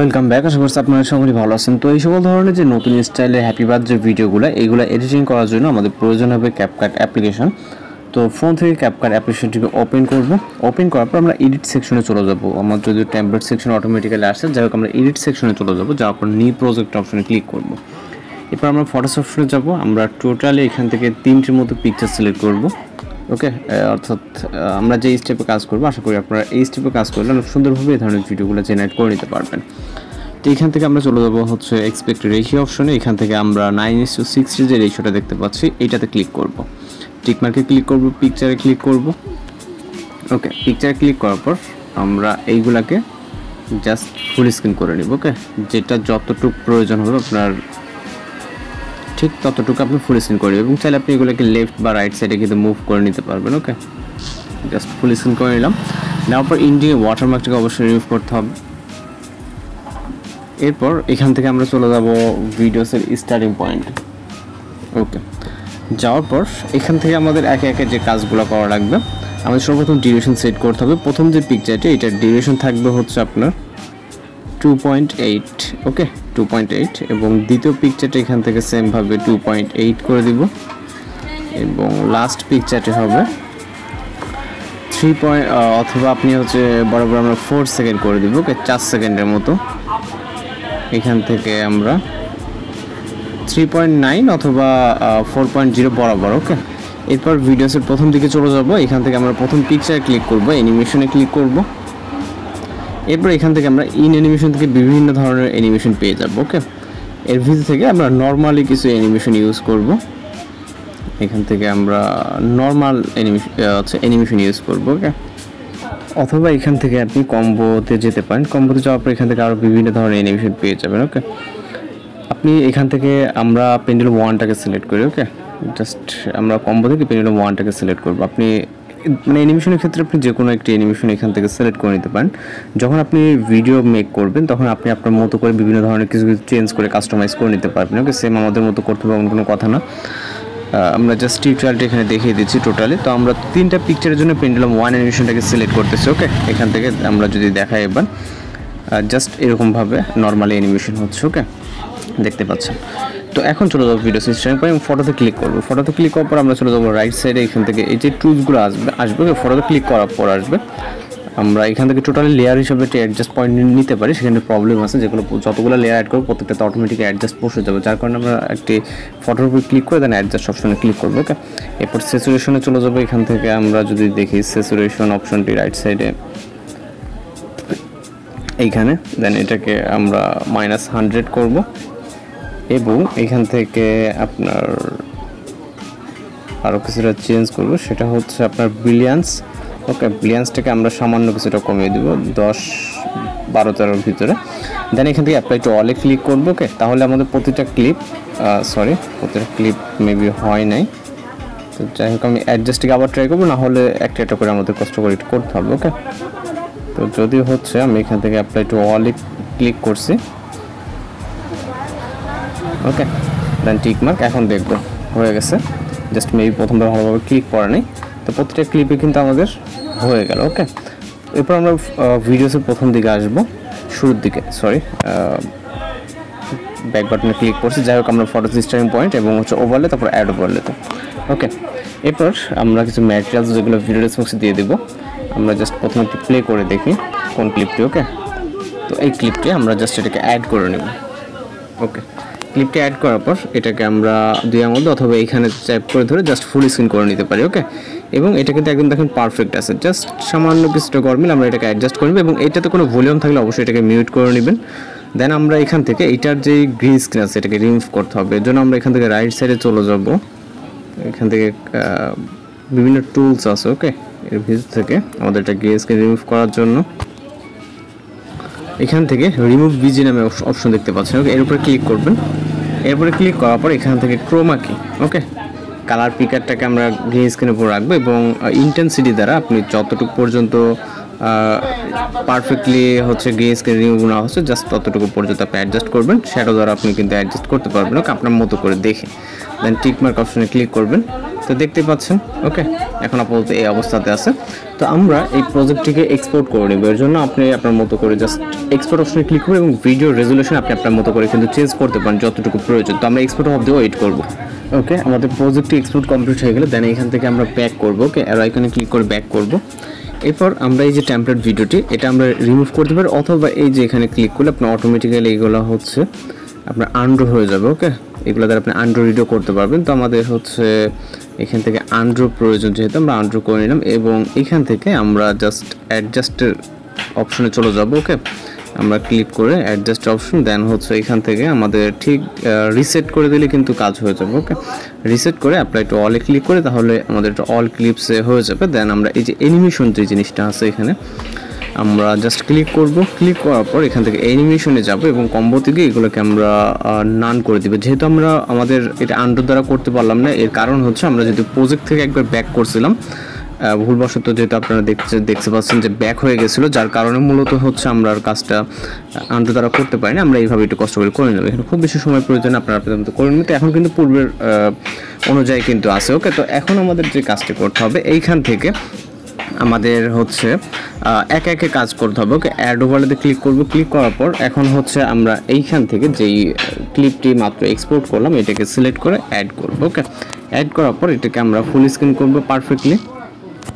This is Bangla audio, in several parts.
Welcome back. আশা করছি আপনারা সকলেই ভালো আছেন। তো এই সকল ধরনের যে নতুন স্টাইলের হ্যাপি বার্থডে ভিডিওগুলো এইগুলো এডিটিং করার জন্য আমাদের প্রয়োজন হবে ক্যাপকাট অ্যাপ্লিকেশন। তো ফোন থেকে ক্যাপকাট অ্যাপ্লিকেশনটিকে ওপেন করব। ওপেন করার পর আমরা এডিট সেকশনে চলে যাব। আমার যদি টেমপ্লেট সেকশন অটোমেটিক্যালি আসে, যাই হোক আমরা এডিট সেকশনে চলে যাব, যাওয়ার পর নিউ প্রজেক্ট অপশনে ক্লিক করব। এরপর আমরা ফটোস অপশনে যাব। আমরা টোটালি এখান থেকে 3টির মতো পিকচার সিলেক্ট করব। ওকে, অর্থাৎ আমরা যে স্টেপে কাজ করব, আশা করি আপনারা এই স্টেপে কাজ করলে অনেক সুন্দরভাবে এই ধরনের ভিডিওগুলো জেনারেট করে নিতে পারবেন। তো এখান থেকে আমরা চলে যাব হচ্ছে এক্সপেক্ট রেশিও অপশনে। এখান থেকে আমরা 9:60 যে রেশিওটা দেখতে পাচ্ছি এইটাতে ক্লিক করব। টিকমার্কে ক্লিক করব, পিকচারে ক্লিক করব। ওকে, পিকচারে ক্লিক করার পর আমরা এইগুলাকে জাস্ট ফুল স্ক্রিন করে নিব। ওকে, যেটা যতটুকু প্রয়োজন হবে আপনার ঠিক ততটুকু আপনি ফুল স্ক্রিন করে এবং চাইলে আপনি এগুলোকে লেফট বা রাইট সাইডে কিন্তু মুভ করে নিতে পারবেন। ওকে, জাস্ট ফুল স্ক্রিন করে নিলাম। নেওয়ার পর ইন্ডিয়া ওয়াটারমার্কটাকে অবশ্যই রিমুভ করতে হবে। এরপর এখান থেকে আমরা চলে যাব ভিডিওসের স্টার্টিং পয়েন্ট। ওকে, যাওয়ার পর এখান থেকে আমাদের একে একে যে কাজগুলো করা লাগবে, আমাদের সর্বপ্রথম ডিউরেশন সেট করতে হবে। প্রথম যে পিকচারটি এটার ডিউরেশন থাকবে হচ্ছে আপনার 2.8। ওকে, 2.8 এবং দ্বিতীয় পিকচারটা এখান থেকে সেমভাবে 2.8 করে দিব এবং লাস্ট পিকচারটি হবে 3 অথবা আপনি হচ্ছে বরাবর আমরা 4 সেকেন্ড করে দিব। ওকে, 4 সেকেন্ডের মতো। এখান থেকে আমরা 3.9 অথবা 4.0 বরাবর। ওকে, এরপর ভিডিওসের প্রথম দিকে চলে যাব। এখান থেকে আমরা প্রথম পিকচারে ক্লিক করব, অ্যানিমেশনে ক্লিক করব। এরপর এখান থেকে আমরা ইন অ্যানিমেশন থেকে বিভিন্ন ধরনের অ্যানিমেশন পেয়ে যাব। ওকে, এর ভিতর থেকে আমরা নর্মালি কিছু অ্যানিমেশন ইউজ করব। এখান থেকে আমরা নর্মাল অ্যানিমেশন ইউজ করব। ওকে, অথবা এখান থেকে আপনি কম্বোতে যেতে পারেন। কম্বোতে যাওয়ার পর এখান থেকে আরও বিভিন্ন ধরনের অ্যানিমেশন পেয়ে যাবেন। ওকে, আপনি এখান থেকে আমরা পেন্ডুলাম 1টাকে সিলেক্ট করি। ওকে, জাস্ট আমরা কম্বো থেকে পেন্ডুলাম 1টাকে সিলেক্ট করব। আপনি মানে অ্যানিমেশনের ক্ষেত্রে আপনি যে কোনো একটি অ্যানিমেশন এখান থেকে সিলেক্ট করে নিতে পারেন। যখন আপনি ভিডিও মেক করবেন তখন আপনি আপনার মতো করে বিভিন্ন ধরনের কিছু কিছু চেঞ্জ করে কাস্টমাইজ করে নিতে পারবেন। ওকে, সেম আমাদের মতো করতে হবে এমন কোনো কথা না। আমরা জাস্ট টিউটোরিয়ালটা এখানে দেখিয়ে দিচ্ছি টোটালি। তো আমরা 3টা পিকচারের জন্য পেন্ডুলাম 1 অ্যানিমেশনটাকে সিলেক্ট করতেছি। ওকে, এখান থেকে আমরা যদি দেখাই এবার জাস্ট এরকমভাবে নর্মালি অ্যানিমেশন হচ্ছে। ওকে, দেখতে পাচ্ছেন। তো এখন চলে যাবো ভিডিও সিস্টেম এবং ফটোতে ক্লিক করবো। ফটোতে ক্লিক করার পর আমরা চলে যাবো রাইট সাইডে। এখান থেকে এই যে টুলসগুলো আসবে ফটোতে ক্লিক করার পর আসবে। আমরা এখান থেকে টোটালি লেয়ার হিসেবে একটি অ্যাডজাস্ট পয়েন্ট নিতে পারি। সেখানে প্রবলেম আছে, যেগুলো যতগুলো লেয়ার অ্যাড করবো প্রত্যেকটা অটোমেটিক অ্যাডজাস্ট বসে যাবে, যার কারণে আমরা একটি ফটোর উপর ক্লিক করে দেন অ্যাডজাস্ট অপশনে ক্লিক করবো। ওকে, এরপর স্যাচুরেশনে চলে যাবো। এখান থেকে আমরা যদি দেখি স্যাচুরেশন অপশনটি রাইট সাইডে এইখানে, দেন এটাকে আমরা -100 করব এবং এখান থেকে আপনার আরও কিছুটা চেঞ্জ করব, সেটা হচ্ছে আপনার ব্রিলিয়ান্স। ওকে, ব্রিলিয়ান্সটাকে আমরা সামান্য কিছুটা কমিয়ে দেব 10, 12, 13 ভিতরে। দেন এখান থেকে অ্যাপ্লাই টু অলে ক্লিক করবো। ওকে, তাহলে আমাদের প্রতিটা ক্লিপ মেবি হয় নাই। তো যাই হোক আমি অ্যাডজাস্টকে আবার ট্রাই করবো, না হলে একটা একটা করে আমাদের কষ্ট করে করতে হবে। ওকে, তো যদি হচ্ছে আমি এখান থেকে অ্যাপ্লাই টু অলে ক্লিক করছি। ওকে, দেন টিক মার্ক। এখন দেখবো হয়ে গেছে, জাস্ট মেবি প্রথমবার ভালোভাবে ক্লিক করা নেই। তো প্রতিটা ক্লিপে কিন্তু আমাদের হয়ে গেল। ওকে, এরপর আমরা ভিডিওসের প্রথম দিকে আসবো, শুরুর দিকে ব্যাক বাটনে ক্লিক করছি। যাই হোক আমরা ফটো স্টার্টিং পয়েন্ট এবং হচ্ছে ওভারলে, তারপর অ্যাড ওভারলেতে। ওকে, এরপর আমরা কিছু ম্যাটেরিয়ালস যেগুলো ভিডিও ডেসক্রিপশনে দিয়ে দেবো। আমরা জাস্ট প্রথমে একটি প্লে করে দেখি কোন ক্লিপটি। ওকে, তো এই ক্লিপটি আমরা জাস্ট এটাকে অ্যাড করে নেব। ওকে, ক্লিপটি অ্যাড করার পর এটাকে আমরা 2 আঙুল অথবা এইখানে ট্যাপ করে ধরে জাস্ট ফুল স্ক্রিন করে নিতে পারি। ওকে, এবং এটা কিন্তু একদম দেখেন পারফেক্ট আছে। জাস্ট সামান্য কিছুটা গরমিল আমরা এটাকে অ্যাডজাস্ট করে নেব এবং এটাতে কোনো ভলিউম থাকলে অবশ্যই এটাকে মিউট করে নেবেন। দেন আমরা এখান থেকে এইটার যে গ্রিন স্ক্রিন আছে এটাকে রিমুভ করতে হবে। এর জন্য আমরা এখান থেকে রাইট সাইডে চলে যাব। এখান থেকে বিভিন্ন টুলস আছে। ওকে, এর ভিতর থেকে আমাদের এটা গ্রিন স্ক্রিন রিমুভ করার জন্য এখান থেকে রিমুভ বিজি নামে অপশন দেখতে পাচ্ছেন। ওকে, এর উপরে ক্লিক করবেন। এরপরে ক্লিক করার পর এখান থেকে ক্রোমা কি, ওকে, কালার পিকারটাকে আমরা গ্রিন স্ক্রিনের উপর রাখবো এবং ইন্টেন্সিটি দ্বারা আপনি যতটুকু পর্যন্ত পারফেক্টলি হচ্ছে গ্রিন স্ক্রিন রিমুভ না হচ্ছে জাস্ট ততটুকু পর্যন্ত আপনি অ্যাডজাস্ট করবেন। শ্যাডো দ্বারা আপনি কিন্তু অ্যাডজাস্ট করতে পারবেন আপনার মতো করে দেখে। দেন টিক মার্ক অপশনে ক্লিক করবেন। তো দেখতে পাচ্ছেন ওকে এখন আপাতত এই অবস্থাতে আছে। তো আমরা এই প্রজেক্টটিকে এক্সপোর্ট করে নেব। এর জন্য আপনি আপনার মতো করে জাস্ট এক্সপোর্ট অপশনে ক্লিক করবেন এবং ভিডিও রেজুলেশন আপনি আপনার মতো করে কিন্তু চেঞ্জ করতে পারেন যতটুকু প্রয়োজন। তো আমরা এক্সপোর্ট অফ দিয়ে ওয়েট করব। ওকে আমাদের প্রজেক্টটি এক্সপোর্ট কমপ্লিট হয়ে গেলে দেন এখান থেকে আমরা ব্যাক করব। ওকে অ্যারো আইকনে ক্লিক করে ব্যাক করব। এরপর আমরা এই যে টেমপ্লেট ভিডিওটি এটা আমরা রিমুভ করতে পারি, অথবা এই যে এখানে ক্লিক করলে আপনার অটোমেটিক্যালি এইগুলো হচ্ছে আপনার আনড্রো হয়ে যাবে। ওকে এগুলো দ্বারা আপনি আনড্রো রিডও করতে পারবেন। তো আমাদের হচ্ছে এখান থেকে আনড্রো প্রয়োজন, যেহেতু আমরা আনড্রো করে নিলাম এবং এখান থেকে আমরা জাস্ট অ্যাডজাস্টের অপশনে চলে যাব। ওকে আমরা ক্লিক করে অ্যাডজাস্ট অপশন দেন হচ্ছে এখান থেকে আমাদের ঠিক রিসেট করে দিলে কিন্তু কাজ হয়ে যাবে। ওকে রিসেট করে অ্যাপ্লাই টু অলে ক্লিক করে তাহলে আমাদের অল ক্লিপসে হয়ে যাবে। দেন আমরা এই যে অ্যানিমেশন যে জিনিসটা আছে এখানে আমরা জাস্ট ক্লিক করব। ক্লিক করার পর এখান থেকে অ্যানিমেশনে যাব এবং কম্বো থেকে এগুলোকে আমরা নান করে দিব। যেহেতু আমরা আমাদের এটা আন্ডার দ্বারা করতে পারলাম না, এর কারণ হচ্ছে আমরা যেহেতু প্রজেক্ট থেকে একবার ব্যাক করছিলাম ভুলবশত, যেহেতু আপনারা দেখতে পাচ্ছেন যে ব্যাক হয়ে গেছিলো, যার কারণে মূলত হচ্ছে আমরা আর কাজটা আন্ডার দ্বারা করতে পারি না। আমরা এইভাবে একটু কষ্ট করে নেব। এখানে খুব বেশি সময় প্রয়োজন, আপনারা আপনাদের করে নেবেন। তো এখন কিন্তু পূর্বের অনুযায়ী কিন্তু আছে। ওকে তো এখন আমাদের যে কাজটি করতে হবে এইখান থেকে আমাদের হচ্ছে একে একে কাজ করতে হবে। ওকে অ্যাড ওভারলেতে ক্লিক করব। ক্লিক করার পর এখন হচ্ছে আমরা এইখান থেকে যেই ক্লিপটি মাত্র এক্সপোর্ট করলাম এটাকে সিলেক্ট করে অ্যাড করব। ওকে অ্যাড করার পর এটাকে আমরা ফুল স্ক্রিন করব পারফেক্টলি।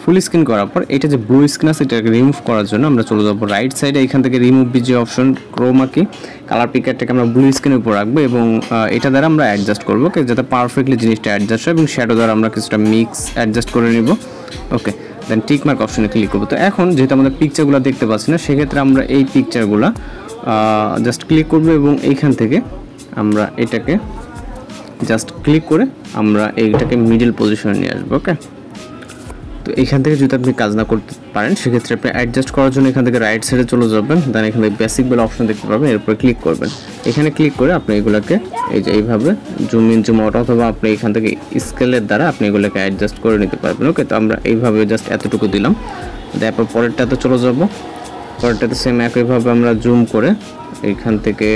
ফুল স্ক্রিন করার পর এটা যে ব্লু স্ক্রিন আছে এটাকে রিমুভ করার জন্য আমরা চলে যাব রাইট সাইডে, এখান থেকে রিমুভ যে অপশন ক্রোমা কি কালার পিকারটাকে আমরা ব্লু স্ক্রিনের উপর রাখবো এবং এটা দ্বারা আমরা অ্যাডজাস্ট করবো ওকে যাতে পারফেক্টলি জিনিসটা অ্যাডজাস্ট হয় এবং শ্যাডো দ্বারা আমরা কিছুটা মিক্স অ্যাডজাস্ট করে নিব। ওকে দেন টিক মার্ক অপশনে ক্লিক করবো। তো এখন যেহেতু আমাদের পিকচারগুলো দেখতে পাচ্ছি না, সেক্ষেত্রে আমরা এই পিকচারগুলো জাস্ট ক্লিক করবো এবং এইখান থেকে আমরা এটাকে জাস্ট ক্লিক করে আমরা এইটাকে মিডল পজিশনে নিয়ে আসবো। ওকে তো এখান থেকে যদি আপনি কাজ না করতে পারেন সেক্ষেত্রে আপনি অ্যাডজাস্ট করার জন্য এখান থেকে রাইট সাইডে চলে যাবেন। দেন এখানে বেসিক বলে অপশন দেখতে পাবেন, এরপর ক্লিক করবেন। এখানে ক্লিক করে আপনি এগুলোকে এই যে এইভাবে জুম ইন জুম আউট অথবা আপনি এখান থেকে স্কেলের দ্বারা আপনি এগুলোকে অ্যাডজাস্ট করে নিতে পারবেন। ওকে তো আমরা এইভাবে জাস্ট এতটুকু দিলাম। তারপর পরেরটাতে চলে যাব। পরেরটাতে সেম একইভাবে আমরা জুম করে এইখান থেকে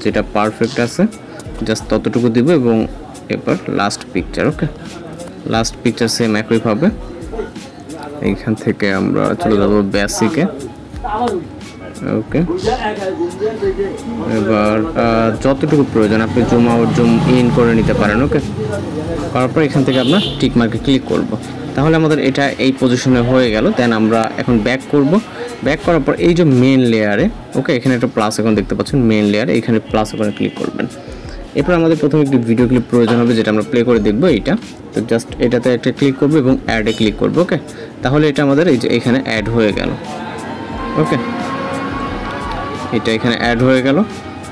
যেটা পারফেক্ট আছে জাস্ট ততটুকু দিব এবং এরপর last picture. Okay last picture same একইভাবে এইখান থেকে আমরা চলে যাব বেসিকে। ওকে এবার যতটুকু প্রয়োজন আপনি জুম আউট জুম ইন করে নিতে পারেন। ওকে করার পর এখান থেকে আমরা টিক মার্কে ক্লিক করব। তাহলে আমাদের এটা এই পজিশনে হয়ে গেল। দেন আমরা এখন ব্যাক করব। ব্যাক করার পর এই যে মেন লেয়ারে ওকে এখানে একটা প্লাস এখন দেখতে পাচ্ছেন মেন লেয়ারে, এখানে প্লাস ওখানে ক্লিক করবেন। এরপর আমাদের প্রথমে একটি ভিডিও ক্লিপ প্রয়োজন হবে যেটা আমরা প্লে করে দেখবো এইটা। তো জাস্ট এটাতে একটা ক্লিক করবো এবং অ্যাডে ক্লিক করবো। ওকে তাহলে এটা আমাদের এই যে এখানে অ্যাড হয়ে গেল। ওকে এটা এখানে অ্যাড হয়ে গেল।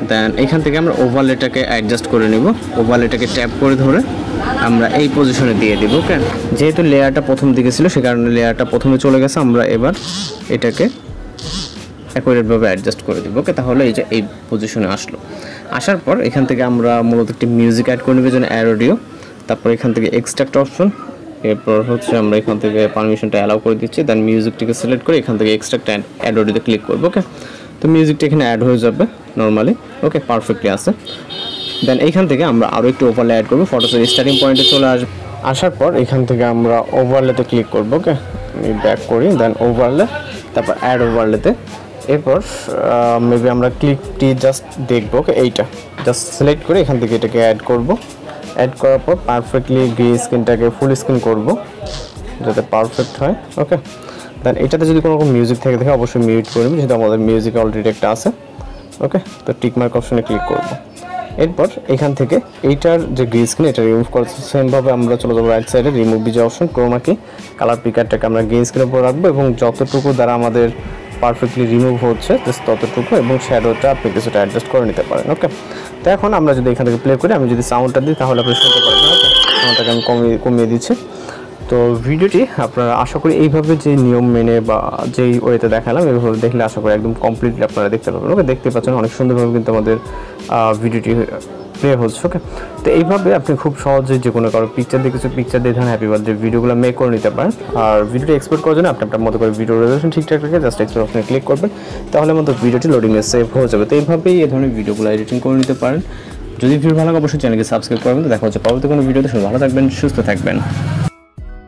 দেন এখান থেকে আমরা ওভারলেটাকে অ্যাডজাস্ট করে নিব। ওভারলেটাকে ট্যাপ করে ধরে আমরা এই পজিশনে দিয়ে দিব। ওকে যেহেতু লেয়ারটা প্রথম দিকে ছিল সে কারণে লেয়ারটা প্রথমে চলে গেছে, আমরা এবার এটাকে অ্যাকুরেটভাবে অ্যাডজাস্ট করে দিব। ওকে তাহলে এই যে এই পজিশনে আসলো। আসার পর এখান থেকে আমরা মূলত একটি মিউজিক অ্যাড করে নেব যেন অ্যাড অডিও। তারপর এখান থেকে এক্সট্রাক্ট অপশন, এরপর হচ্ছে আমরা এখান থেকে পারমিশনটা অ্যালাউ করে দিচ্ছি। দেন মিউজিকটিকে সিলেক্ট করে এখান থেকে এক্সট্রাক্ট অ্যাড অডিওতে ক্লিক করবো। ওকে তো মিউজিকটা এখানে অ্যাড হয়ে যাবে নর্মালি। ওকে পারফেক্টলি আছে। দেন এইখান থেকে আমরা আরও একটু ওভারলে অ্যাড করবো। ফটোসের স্টার্টিং পয়েন্টে চলে আসবে। আসার পর এখান থেকে আমরা ওভারলেতে ক্লিক করবো। ওকে আমি ব্যাক করি। দেন ওভারলে, তারপর অ্যাড ওভারলেতে। এরপর মেবি আমরা ক্লিপটি জাস্ট দেখবো। ওকে এইটা জাস্ট সিলেক্ট করে এখান থেকে এটাকে অ্যাড করব। অ্যাড করার পর পারফেক্টলি গ্রে স্ক্রিনটাকে ফুল স্ক্রিন করব যাতে পারফেক্ট হয়। ওকে দেন এটাতে যদি কোনো রকম মিউজিক থেকে দেখে অবশ্যই মিউট করবো, যেহেতু আমাদের মিউজিক অলরেডি একটা আছে। ওকে তো টিক মার্ক অপশনে ক্লিক করব। এরপর এখান থেকে এইটার যে গ্রে স্ক্রিন এটা রিমুভ করতে সেমভাবে আমরা চলে যাবো রাইট সাইডে রিমুভ যে অপশন ক্রোমা কি কালার পিকারটাকে আমরা গ্রে স্ক্রিনের উপর রাখবো এবং যতটুকু দ্বারা আমাদের পারফেক্টলি রিমুভ হচ্ছে জাস্ট ততটুকু এবং শ্যাডোটা আপনি কিছুটা অ্যাডজাস্ট করে নিতে পারেন। ওকে তো এখন আমরা যদি এখান থেকে প্লে করি, আমি যদি সাউন্ডটা দিই তাহলে আপনি শুনতে পারবেন। ওকে সাউন্ডটাকে আমি কমিয়ে দিচ্ছি। তো ভিডিওটি আপনারা আশা করি এইভাবে যে নিয়ম মেনে বা যেই ওয়েতে দেখালাম এইভাবে দেখলে আশা করি একদম কমপ্লিটলি আপনারা দেখতে পাবেন। ওকে দেখতে পাচ্ছেন অনেক সুন্দরভাবে কিন্তু আমাদের ভিডিওটি প্লে হচ্ছে। ওকে তো এইভাবে আপনি খুব সহজে যে কোনো কারো পিকচার দিয়ে কিছু পিকচার দিয়ে ধরেন হ্যাপি বার্থডে ভিডিওগুলো মেক করে নিতে পারেন। আর ভিডিওটি এক্সপোর্ট করার জন্য আপনি আপনার মতো করে ভিডিও রেজলিউশন ঠিকঠাক রেখে জাস্ট এক্সপোর্ট অপশনে ক্লিক করবেন, তাহলে আমাদের ভিডিওটি লোডিংয়ে সেভ হয়ে যাবে। তো এইভাবেই এই ধরনের ভিডিওগুলো এডিটিং করে নিতে পারেন। যদি ভিডিও ভালো লাগে অবশ্যই চ্যানেলকে সাবস্ক্রাইব করবেন। দেখা হচ্ছে পরবর্তী কোনো ভিডিওতে। সবাই ভালো থাকবেন, সুস্থ থাকবেন।